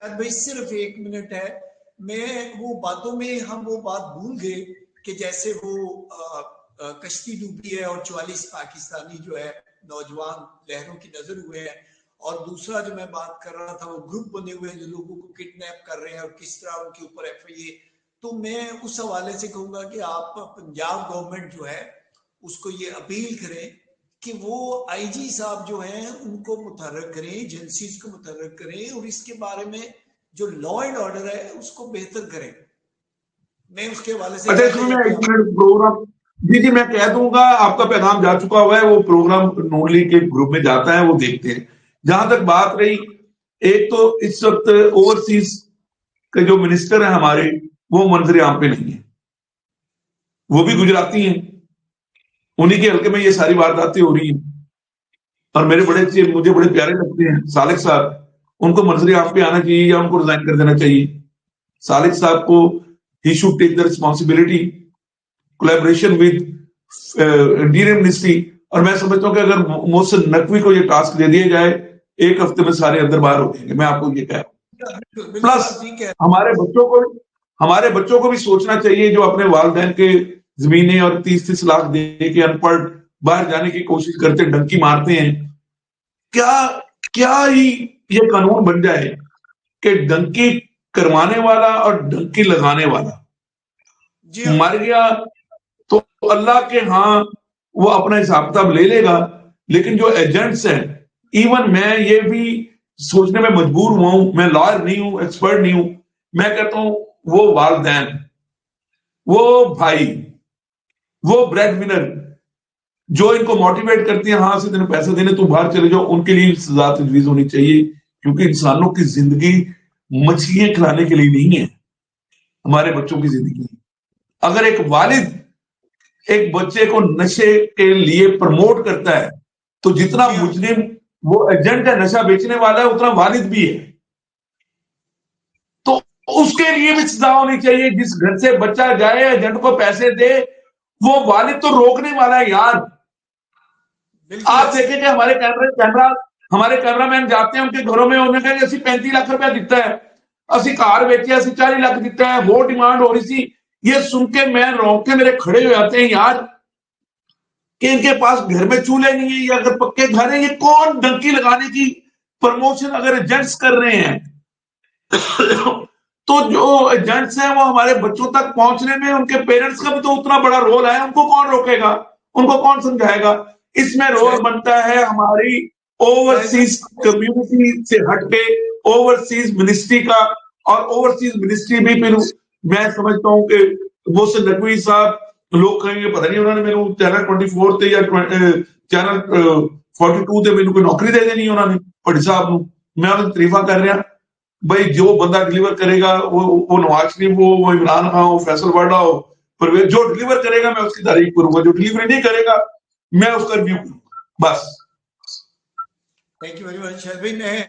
भाई सिर्फ 1 मिनट है। मैं वो बातों में हम वो बात भूल गए कि जैसे वो कश्ती डूबी है और 44 पाकिस्तानी जो है नौजवान लहरों की नजर हुए हैं, और दूसरा जो मैं बात कर रहा था वो ग्रुप बने हुए हैं जो लोगों को किडनैप कर रहे हैं और किस तरह उनके ऊपर FIA। तो मैं उस हवाले से कहूंगा कि आप पंजाब गवर्नमेंट जो है उसको ये अपील करें कि वो IG साहब जो हैं उनको मुतहर्रिक करें, एजेंसीज को मुतहर्रिक करें और इसके बारे में जो लॉ एंड ऑर्डर है उसको बेहतर करें। मैं उसके हवाले से अच्छा, इसमें मैं 1 मिनट प्रोग्राम जी मैं कह दूंगा, आपका पैगाम जा चुका हुआ है, वो प्रोग्राम नून लीग के ग्रुप में जाता है, वो देखते हैं। जहां तक बात रही, एक तो इस वक्त ओवरसीज के जो मिनिस्टर है हमारे, वो मंजर आम पे नहीं है, वो भी गुजराती हैं, उन्हीं के हल्के में ये सारी वारदातें हो रही हैं। और मुझे बड़े प्यारे लगते हैं सालिक साहब, उनको मंजर आम पे आना चाहिए या उनको रिजाइन कर देना चाहिए। सालिक साहब को ही should take the responsibility, collaboration with interior ministry. और मैं समझता हूं कि अगर मोहसिन नकवी को ये टास्क दे दिया जाए, 1 हफ्ते में सारे अंदर बाहर हो जाएंगे, मैं आपको ये कह रहा हूं। प्लस हमारे बच्चों को भी सोचना चाहिए, जो अपने वालिदैन के जमीनें और 30-30 लाख दे के अनपढ़ बाहर जाने की कोशिश करते, डंकी मारते हैं। क्या क्या ही ये कानून बन जाए कि डंकी करवाने वाला और डंकी लगाने वाला मर गया तो अल्लाह के हां वो अपना हिसाब किताब ले लेगा, लेकिन जो एजेंट्स हैं, इवन मैं ये भी सोचने में मजबूर हुआ हूं, मैं लॉयर नहीं हूं, एक्सपर्ट नहीं हूं, मैं कहता हूं वो वालिदैन, वो भाई, वो ब्रेड विनर जो इनको मोटिवेट करती है, हां से तेने पैसे देने, तुम बाहर चले जाओ, उनके लिए सजा तजवीज होनी चाहिए। क्योंकि इंसानों की जिंदगी मछलियां खिलाने के लिए नहीं है, हमारे बच्चों की जिंदगी। अगर एक वालिद एक बच्चे को नशे के लिए प्रमोट करता है, तो जितना मुजरिम वो एजेंट है, नशा बेचने वाला है, उतना वालिद भी है। तो उसके लिए भी सजा होनी चाहिए। जिस घर से बच्चा जाए, एजेंट को पैसे दे, वो वालिद तो रोकने वाला है यार। आप देखें कि हमारे कैमरामैन जाते हैं उनके घरों में, उन्होंने कहा 35 लाख रुपया दिता है, असि कार बेचे, 40 लाख दिता है, वो डिमांड हो रही थी। ये सुन के मैं रोक के मेरे खड़े हो जाते हैं यार, कि इनके पास घर में चूल्हे नहीं है, या अगर पक्के घर है, ये कौन डंकी लगाने की प्रमोशन अगर एजेंट्स कर रहे हैं तो जो एजेंट्स हैं वो हमारे बच्चों तक पहुंचने में उनके पेरेंट्स का भी तो उतना बड़ा रोल है। उनको कौन रोकेगा, उनको कौन समझाएगा? इसमें रोल बनता है हमारी ओवरसीज कम्युनिटी से हटके ओवरसीज मिनिस्ट्री का। और ओवरसीज मिनिस्ट्री भी फिर मैं समझता हूं कि वो से नकवी साहब, लोग कहेंगे पता नहीं उन्होंने मेरे चैनल 24 ਤੇ या चैनल 42 ਤੇ ਮੈਨੂੰ कोई नौकरी दे देनी उन्होंने भट्टी साहब ਨੂੰ। मैं उन्हें तारीफा कर रहा भाई, जो बंदा डिलीवर करेगा, वो नवाज शरीफ हो, वो इमरान खान हो, फैसल वाडा हो, परवेज, जो डिलीवर करेगा मैं उसकी तारीफ करूंगा, जो डिलीवरी नहीं करेगा मैं उसका रिव्यू करूंगा, बस। Thank you very much.